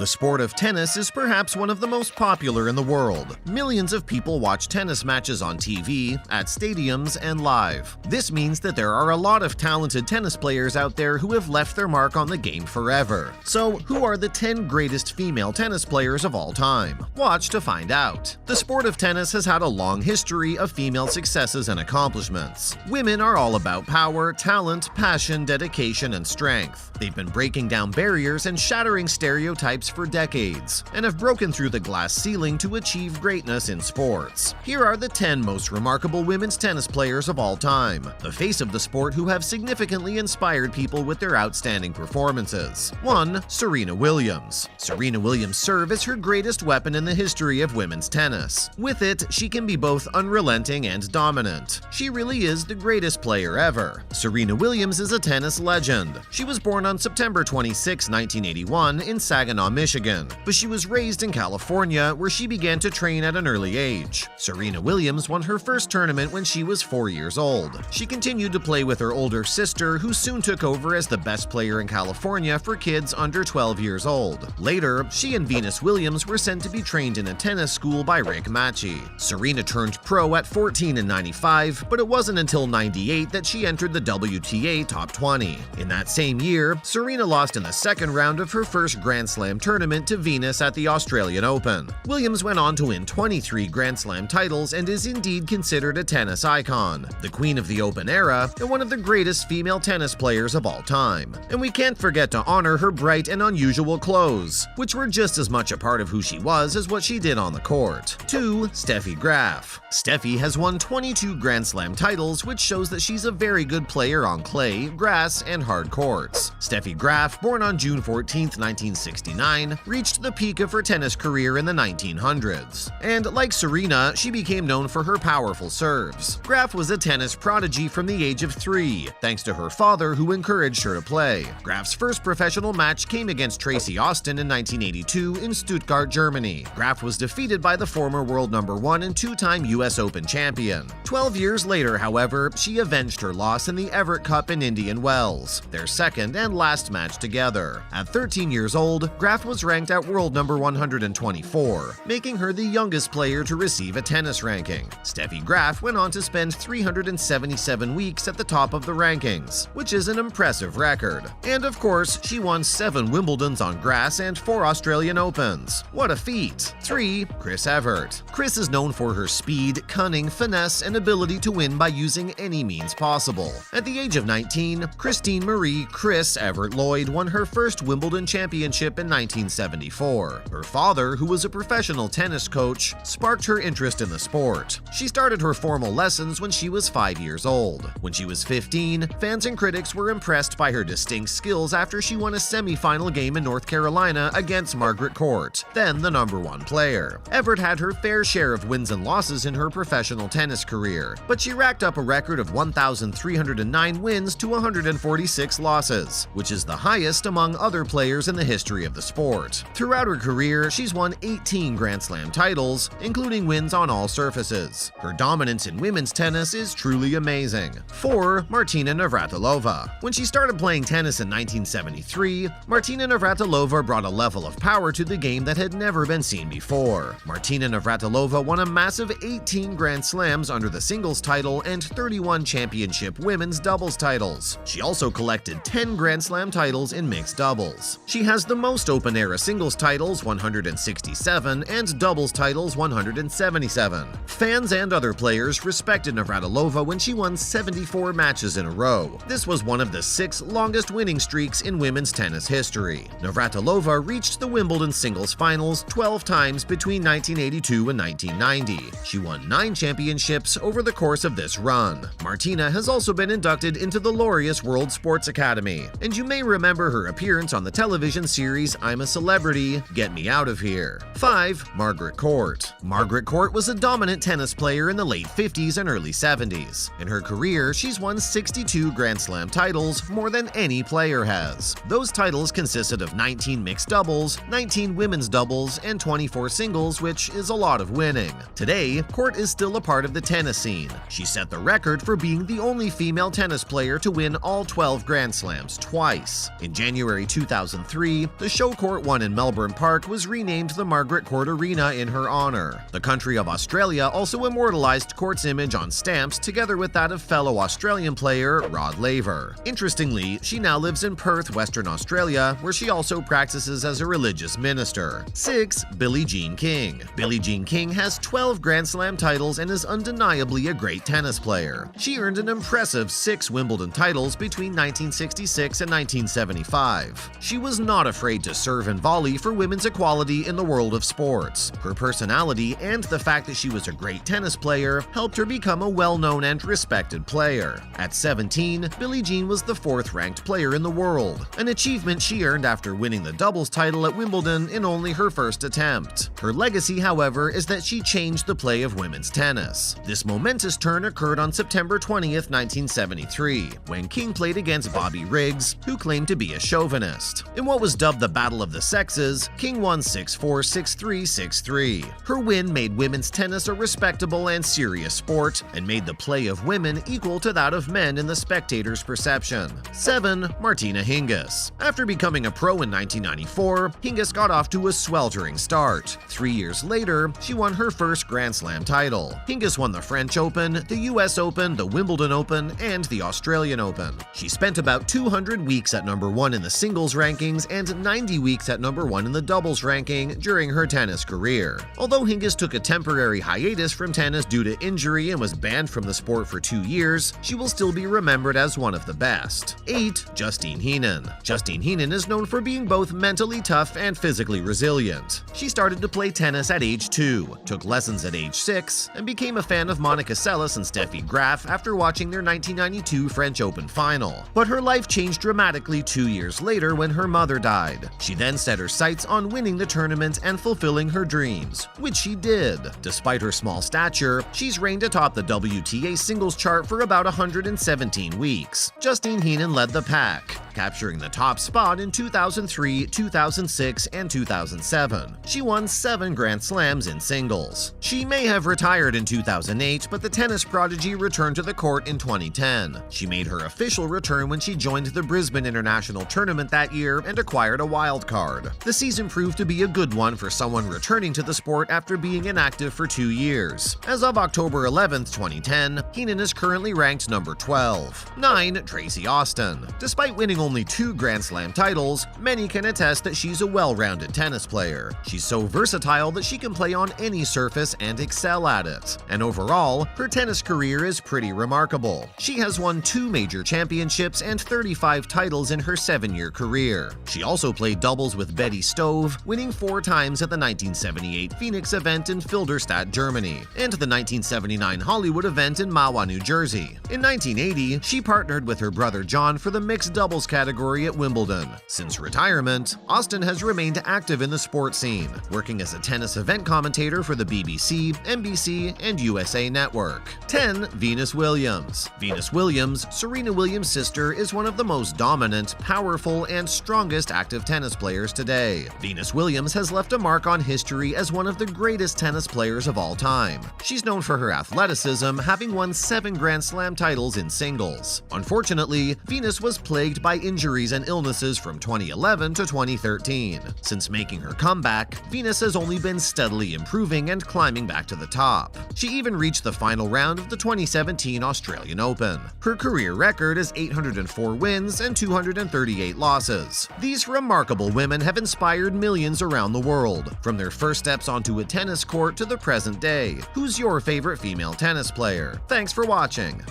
The sport of tennis is perhaps one of the most popular in the world. Millions of people watch tennis matches on TV, at stadiums, and live. This means that there are a lot of talented tennis players out there who have left their mark on the game forever. So, who are the 10 greatest female tennis players of all time? Watch to find out. The sport of tennis has had a long history of female successes and accomplishments. Women are all about power, talent, passion, dedication, and strength. They've been breaking down barriers and shattering stereotypes for decades, and have broken through the glass ceiling to achieve greatness in sports. Here are the 10 most remarkable women's tennis players of all time, the face of the sport who have significantly inspired people with their outstanding performances. 1. Serena Williams. Serena Williams' serve is her greatest weapon in the history of women's tennis. With it, she can be both unrelenting and dominant. She really is the greatest player ever. Serena Williams is a tennis legend. She was born on September 26, 1981 in Saginaw, Michigan, but she was raised in California where she began to train at an early age. Serena Williams won her first tournament when she was 4 years old. She continued to play with her older sister, who soon took over as the best player in California for kids under 12 years old. Later, she and Venus Williams were sent to be trained in a tennis school by Rick Matchy. Serena turned pro at 14 in '95, but it wasn't until '98 that she entered the WTA Top 20. In that same year, Serena lost in the second round of her first Grand Slam tournament to Venus at the Australian Open. Williams went on to win 23 Grand Slam titles and is indeed considered a tennis icon, the queen of the Open era, and one of the greatest female tennis players of all time. And we can't forget to honor her bright and unusual clothes, which were just as much a part of who she was as what she did on the court. 2. Steffi Graf. Steffi has won 22 Grand Slam titles, which shows that she's a very good player on clay, grass, and hard courts. Steffi Graf, born on June 14, 1969, reached the peak of her tennis career in the 1900s. And like Serena, she became known for her powerful serves. Graf was a tennis prodigy from the age of 3, thanks to her father who encouraged her to play. Graf's first professional match came against Tracy Austin in 1982 in Stuttgart, Germany. Graf was defeated by the former world number 1 and 2-time US Open champion. 12 years later, however, she avenged her loss in the Everett Cup in Indian Wells, their second and last match together. At 13 years old, Graf was ranked at world number 124, making her the youngest player to receive a tennis ranking. Steffi Graf went on to spend 377 weeks at the top of the rankings, which is an impressive record. And of course, she won 7 Wimbledons on grass and 4 Australian Opens. What a feat! 3. Chris Evert. Chris is known for her speed, cunning, finesse, and ability to win by using any means possible. At the age of 19, Christine Marie "Chris" Evert Lloyd won her first Wimbledon championship in 1974. Her father, who was a professional tennis coach, sparked her interest in the sport. She started her formal lessons when she was 5 years old. When she was 15, fans and critics were impressed by her distinct skills after she won a semi-final game in North Carolina against Margaret Court, then the number 1 player. Evert had her fair share of wins and losses in her professional tennis career, but she racked up a record of 1,309 wins to 146 losses, which is the highest among other players in the history of the sport. Throughout her career, she's won 18 Grand Slam titles, including wins on all surfaces. Her dominance in women's tennis is truly amazing. 4. Martina Navratilova. When she started playing tennis in 1973, Martina Navratilova brought a level of power to the game that had never been seen before. Martina Navratilova won a massive 18 Grand Slams under the singles title and 31 championship women's doubles titles. She also collected 10 Grand Slam titles in mixed doubles. She has the most open-era singles titles, 167, and doubles titles, 177. Fans and other players respected Navratilova when she won 74 matches in a row. This was one of the 6 longest winning streaks in women's tennis history. Navratilova reached the Wimbledon singles finals 12 times between 1982 and 1990. She won 9 championships over the course of this run. Martina has also been inducted into the Laureus World Sports Academy, and you may remember her appearance on the television series I'm a Celebrity, Get Me Out of Here. 5. Margaret Court. Margaret Court was a dominant tennis player in the late 50s and early 70s. In her career, she's won 62 Grand Slam titles, more than any player has. Those titles consisted of 19 mixed doubles, 19 women's doubles, and 24 singles, which is a lot of winning. Today, Court is still a part of the tennis scene. She set the record for being the only female tennis player to win all 12 Grand Slams twice. In January 2003, the show court Court 1 in Melbourne Park was renamed the Margaret Court Arena in her honor. The country of Australia also immortalized Court's image on stamps together with that of fellow Australian player Rod Laver. Interestingly, she now lives in Perth, Western Australia, where she also practices as a religious minister. 6. Billie Jean King. Billie Jean King has 12 Grand Slam titles and is undeniably a great tennis player. She earned an impressive 6 Wimbledon titles between 1966 and 1975. She was not afraid to serve and volley for women's equality in the world of sports. Her personality and the fact that she was a great tennis player helped her become a well-known and respected player. At 17, Billie Jean was the 4th-ranked player in the world, an achievement she earned after winning the doubles title at Wimbledon in only her first attempt. Her legacy, however, is that she changed the play of women's tennis. This momentous turn occurred on September 20th, 1973, when King played against Bobby Riggs, who claimed to be a chauvinist. In what was dubbed the Battle of the Sexes, King won 6-4, 6-3, 6-3. Her win made women's tennis a respectable and serious sport, and made the play of women equal to that of men in the spectators' perception. 7. Martina Hingis. After becoming a pro in 1994, Hingis got off to a sweltering start. 3 years later, she won her first Grand Slam title. Hingis won the French Open, the US Open, the Wimbledon Open, and the Australian Open. She spent about 200 weeks at number 1 in the singles rankings and 90 weeks at number 1 in the doubles ranking during her tennis career. Although Hingis took a temporary hiatus from tennis due to injury and was banned from the sport for 2 years, she will still be remembered as one of the best. 8. Justine Henin. Justine Henin is known for being both mentally tough and physically resilient. She started to play tennis at age 2, took lessons at age 6, and became a fan of Monica Seles and Steffi Graf after watching their 1992 French Open final. But her life changed dramatically 2 years later when her mother died. She then set her sights on winning the tournament and fulfilling her dreams, which she did. Despite her small stature, she's reigned atop the WTA singles chart for about 117 weeks. Justine Henin led the pack, capturing the top spot in 2003, 2006, and 2007. She won 7 Grand Slams in singles. She may have retired in 2008, but the tennis prodigy returned to the court in 2010. She made her official return when she joined the Brisbane International Tournament that year and acquired a wild card. The season proved to be a good one for someone returning to the sport after being inactive for 2 years. As of October 11, 2010, Henin is currently ranked number 12. 9. Tracy Austin. Despite winning only 2 Grand Slam titles, many can attest that she's a well-rounded tennis player. She's so versatile that she can play on any surface and excel at it. And overall, her tennis career is pretty remarkable. She has won 2 major championships and 35 titles in her 7-year career. She also played doubles with Betty Stove, winning 4 times at the 1978 Phoenix event in Filderstadt, Germany, and the 1979 Hollywood event in Mahwah, New Jersey. In 1980, she partnered with her brother John for the mixed doubles category at Wimbledon. Since retirement, Austin has remained active in the sports scene, working as a tennis event commentator for the BBC, NBC, and USA Network. 10. Venus Williams. Venus Williams, Serena Williams' sister, is one of the most dominant, powerful, and strongest active tennis players today. Venus Williams has left a mark on history as one of the greatest tennis players of all time. She's known for her athleticism, having won 7 Grand Slam titles in singles. Unfortunately, Venus was plagued by injuries and illnesses from 2011 to 2013. Since making her comeback, Venus has only been steadily improving and climbing back to the top. She even reached the final round of the 2017 Australian Open. Her career record is 804 wins and 238 losses. These remarkable women have inspired millions around the world, from their first steps onto a tennis court to the present day. Who's your favorite female tennis player? Thanks for watching.